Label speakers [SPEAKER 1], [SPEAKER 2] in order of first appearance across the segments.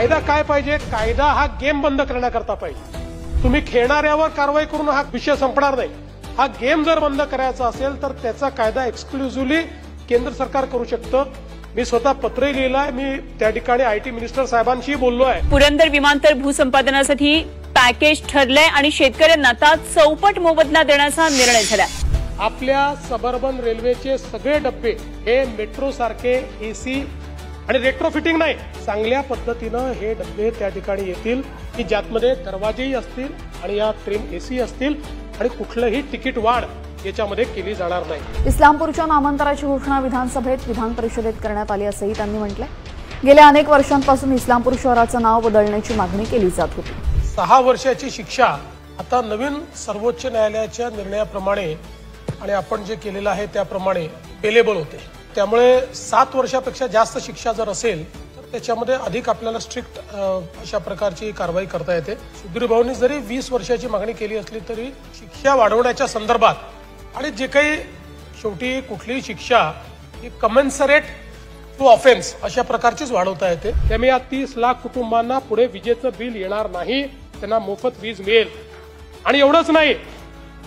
[SPEAKER 1] कायदा काय पाहिजे? कायदा हा गेम बंद करण्याकरता पाहिजे। तुम्ही खेळणाऱ्यावर कारवाई करून हा विषय संपणार नाही। हा गेम जर बंद करायचा असेल तर त्याचा कायदा एक्सक्लुझिव्हली केंद्र सरकार करू शकतं। मी स्वतः पत्रही लिहिलंय, मी त्या ठिकाणी आयटी मिनिस्टर साहेबांशी बोललो आहे।
[SPEAKER 2] पुरंदर विमानतळ भूसंपादनासाठी पॅकेज ठरलंय आणि शेतकऱ्यांना आता चौपट मोबदला देण्याचा निर्णय झाला।
[SPEAKER 1] आपल्या सबअर्बन रेल्वेचे सगळे डब्बे हे मेट्रो सारखे एसी आणि रेट्रोफिटिंग नाही, चांगल्या पद्धतीनं हे डब्बे त्या ठिकाणी येतील की ज्यामध्ये दरवाजेही असतील आणि या ट्रेन एसी असतील आणि कुठलंही तिकीट वाढ याच्यामध्ये केली जाणार नाही।
[SPEAKER 3] इस्लामपूरच्या नामांतराची घोषणा विधानसभेत विधान परिषदेत करण्यात आली असंही त्यांनी म्हटलंय। गेल्या अनेक वर्षांपासून इस्लामपूर शहराचं नाव बदलण्याची मागणी केली जात होती।
[SPEAKER 1] 6 वर्षाची शिक्षा आता नवीन सर्वोच्च न्यायालयाच्या निर्णयाप्रमाणे आणि आपण जे केलेलं आहे त्याप्रमाणे पेलेबल होते। त्यामुळे 7 वर्षापेक्षा जास्त शिक्षा जर असेल तर त्याच्यामध्ये अधिक आपल्याला स्ट्रिक्ट अशा प्रकारची कारवाई करता येते। सुधीर भाऊंनी जरी 20 वर्षाची मागणी केली असली तरी शिक्षा वाढवण्याच्या संदर्भात आणि जे काही शेवटी कुठलीही शिक्षा ही कमेन्सरेट टू ऑफेन्स अशा प्रकारचीच वाढवता येते। त्यामुळे या 30 लाख कुटुंबांना पुढे विजेचं बिल येणार नाही, त्यांना मोफत वीज मिळेल। आणि एवढंच नाही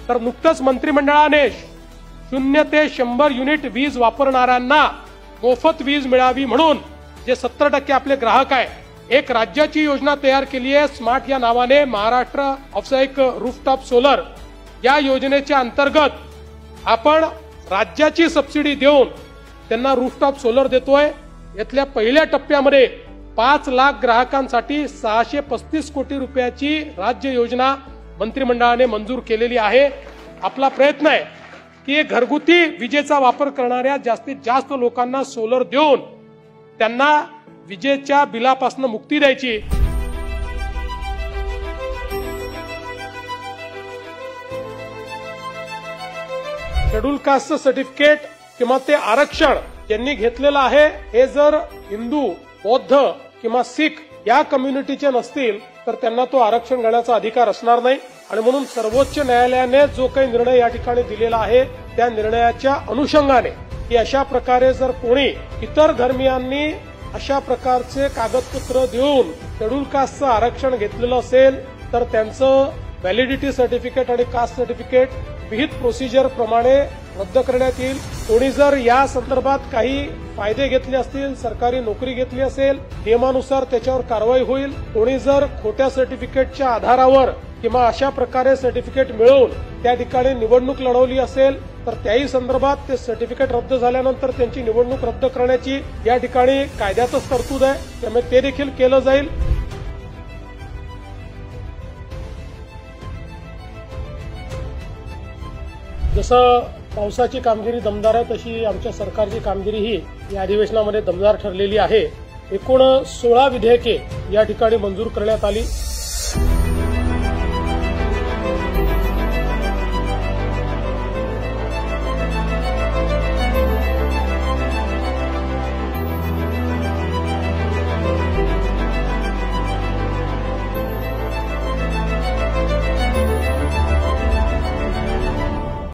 [SPEAKER 1] तर नुकतंच मंत्रिमंडळाने 0 ते 100 युनिट वीज वापरणाऱ्यांना मोफत वीज मिळावी म्हणून जे 70% आपले ग्राहक आहे, एक राज्याची योजना तयार केली आहे स्मार्ट या नावाने। महाराष्ट्र ऑफसाईक रूफटॉप सोलर या योजनेच्या अंतर्गत आपण राज्याची सबसिडी देऊन त्यांना रूफटॉप सोलर देतोय। यातल्या पहिल्या टप्प्यामध्ये 5 लाख ग्राहकांसाठी 635 कोटी रुपयाची राज्य योजना मंत्रिमंडळाने मंजूर केलेली आहे। आपला प्रयत्न आहे की घरगुती विजेचा वापर करणाऱ्या जास्तीत जास्त लोकांना सोलर देऊन त्यांना विजेच्या बिलापासून मुक्ती द्यायची। शेड्यूल कास्टचं सर्टिफिकेट किंवा ते आरक्षण ज्यांनी घेतलेलं आहे हे जर हिंदू, बौद्ध किंवा सिख या कम्युनिटीचे नसतील तर त्यांना तो आरक्षण घेण्याचा अधिकार असणार नाही। आणि म्हणून सर्वोच्च न्यायालयाने जो काही निर्णय या ठिकाणी दिलेला आहे त्या निर्णयाच्या अनुषंगाने की अशा प्रकारे जर कोणी इतर धर्मियांनी अशा प्रकारचे कागदपत्र देऊन शेड्यूल कास्टचं आरक्षण घेतलेलं असेल तर त्यांचं व्हॅलिडिटी सर्टिफिकेट आणि कास्ट सर्टिफिकेट विहित प्रोसिजर प्रमाणे रद्द करण्यात येईल। कोणी जर या संदर्भात काही फायदे घेतले असतील, सरकारी नोकरी घेतली असेल, नियमानुसार त्याच्यावर कारवाई होईल। कोणी जर खोट्या सर्टिफिकेटच्या आधारावर किंवा अशा प्रकारे सर्टिफिकेट मिळवून त्या ठिकाणी निवडणूक लढवली असेल तर त्याही संदर्भात ते सर्टिफिकेट रद्द झाल्यानंतर त्यांची निवडणूक रद्द करण्याची या ठिकाणी कायद्यातच तरतूद आहे, त्यामुळे ते देखील केलं जाईल। जसं पावसाची कामगिरी दमदार आहे तशी आमच्या सरकारची कामगिरीही या अधिवेशनामध्ये दमदार ठरलेली आहे। एकूण 16 विधेयके या ठिकाणी मंजूर करण्यात आली।